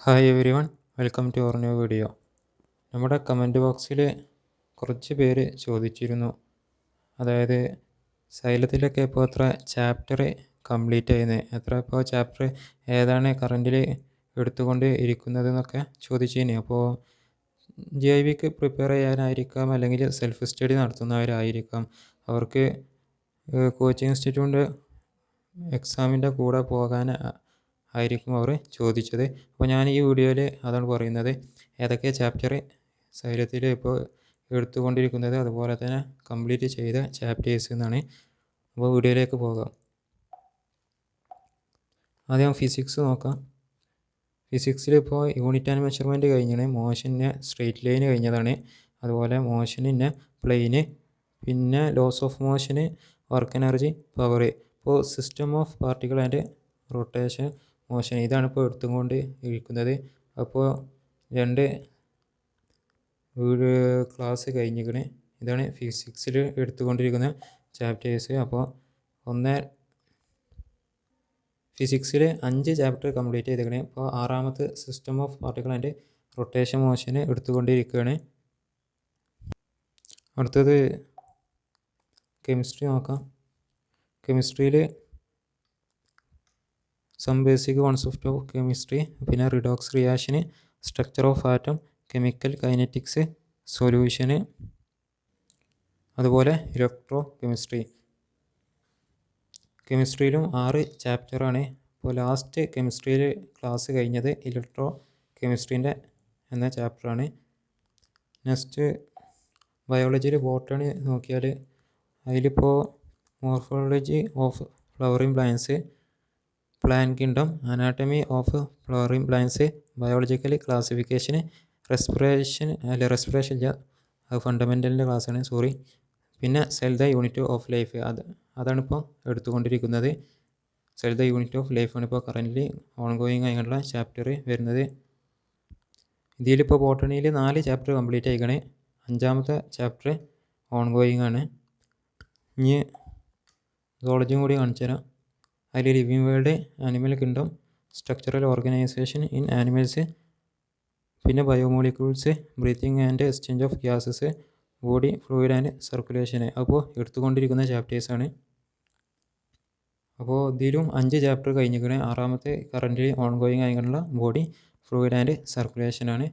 Hi everyone, welcome to our new video. നമ്മുടെ comment ബോക്സിൽ കുറച്ച് പേര് ചോദിച്ചിരുന്നു, അതായത് സൈലത്തിലൊക്കെ ഇപ്പോൾ എത്ര ചാപ്റ്റർ കംപ്ലീറ്റ് ചെയ്യുന്നത്, ഇപ്പോൾ ചാപ്റ്റർ ഏതാണ് കറൻറ്റിൽ എടുത്തുകൊണ്ട് ഇരിക്കുന്നതെന്നൊക്കെ ചോദിച്ചിരുന്നു. അപ്പോൾ JIVക്ക് പ്രിപ്പയർ ചെയ്യാനായിരിക്കാം, അല്ലെങ്കിൽ സെൽഫ് സ്റ്റഡി നടത്തുന്നവരായിരിക്കാം, അവർക്ക് കോച്ചിങ് ഇൻസ്റ്റിറ്റ്യൂട്ട് എക്സാമിൻ്റെ കൂടെ പോകാൻ ആയിരിക്കും അവർ ചോദിച്ചത്. അപ്പോൾ ഞാൻ ഈ വീഡിയോയിൽ അതാണ് പറയുന്നത്, ഏതൊക്കെ ചാപ്റ്റർ സൈലത്തിൽ ഇപ്പോൾ എടുത്തുകൊണ്ടിരിക്കുന്നത്, അതുപോലെ തന്നെ കംപ്ലീറ്റ് ചെയ്ത ചാപ്റ്റേഴ്സ് എന്നാണ്. അപ്പോൾ വീഡിയോയിലേക്ക് പോകാം. ആദ്യം ഫിസിക്സ് നോക്കാം. ഫിസിക്സിൽ ഇപ്പോൾ യൂണിറ്റ് ആൻഡ് മെഷർമെൻറ്റ് കഴിഞ്ഞാണ്, മോഷന് സ്ട്രെയിറ്റ് ലൈൻ കഴിഞ്ഞതാണ്, അതുപോലെ മോഷന് പ്ലെയിന്, പിന്നെ laws of motion, work energy, power. ഇപ്പോൾ system of particle and rotation motion ഇതാണ് ഇപ്പോൾ എടുത്തുകൊണ്ട് ഇരിക്കുന്നത്. അപ്പോൾ രണ്ട് ക്ലാസ് കഴിഞ്ഞിരിക്കണേ. ഇതാണ് ഫിസിക്സിൽ എടുത്തുകൊണ്ടിരിക്കുന്ന ചാപ്റ്റേഴ്സ്. അപ്പോൾ ഫിസിക്സിൽ 5 ചാപ്റ്റർ കംപ്ലീറ്റ് ചെയ്തിരിക്കണേ. അപ്പോൾ 6ാമത്തെ system of particle and rotation motion എടുത്തുകൊണ്ടിരിക്കുകയാണ്. അടുത്തത് കെമിസ്ട്രി നോക്കാം. കെമിസ്ട്രിയിൽ some basic concept of chemistry, പിന്നെ redox reaction, structure of atom, chemical kinetics, solution, അതുപോലെ ഇലക്ട്രോ കെമിസ്ട്രി. കെമിസ്ട്രിയിലും 6 ചാപ്റ്ററാണ്. ഇപ്പോൾ ലാസ്റ്റ് കെമിസ്ട്രിയിൽ ക്ലാസ് കഴിഞ്ഞത് ഇലക്ട്രോ കെമിസ്ട്രീൻ്റെ എന്ന ചാപ്റ്ററാണ്. നെക്സ്റ്റ് ബയോളജിയിൽ ബോട്ടണി നോക്കിയാൽ അതിലിപ്പോൾ morphology of flowering plants, plant kingdom, anatomy of flowering plants, biological classification, respiration ഇല്ല, അത് ഫണ്ടമെൻ്റലിൻ്റെ ക്ലാസ്സാണ്, സോറി. പിന്നെ cell the unit of life, അതാണിപ്പോൾ എടുത്തുകൊണ്ടിരിക്കുന്നത്. സെൽ ദ യൂണിറ്റ് ഓഫ് ലൈഫാണ് ഇപ്പോൾ കറൻ്റ് ഓൺ ഗോയിങ് ആയിട്ടുള്ള ചാപ്റ്റർ വരുന്നത്. ഇതിലിപ്പോൾ ബോട്ടണിയിൽ 4 ചാപ്റ്റർ കംപ്ലീറ്റ് ആയിക്കണേ. 5ാമത്തെ ചാപ്റ്റർ ഓൺ ഗോയിങ് ആണ്. ഇനി സോളജിയും കൂടി കാണിച്ചു തരാം. അതിൽ living world, animal kingdom, structural organisation in animals, പിന്നെ biomolecules, breathing and exchange of gases, body fluid and circulation. അപ്പോൾ എടുത്തുകൊണ്ടിരിക്കുന്ന ചാപ്റ്റേഴ്സാണ്. അപ്പോൾ ഇതിലും 5 ചാപ്റ്റർ കഴിഞ്ഞിരിക്കണേ. 6ാമത്തെ കറൻ്റ് ഓൺ ഗോയിങ് ആയിട്ടുള്ള ബോഡി ഫ്ലൂയിഡ് ആൻഡ് സർക്കുലേഷനാണ്.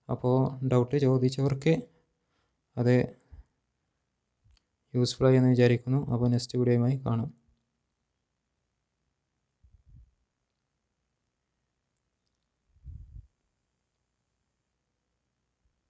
അപ്പോൾ ഡൗട്ട് ചോദിച്ചവർക്ക് അത് യൂസ്ഫുൾ ആയി എന്ന് വിചാരിക്കുന്നു. അപ്പോൾ നെക്സ്റ്റ് വീഡിയോയുമായി കാണാം.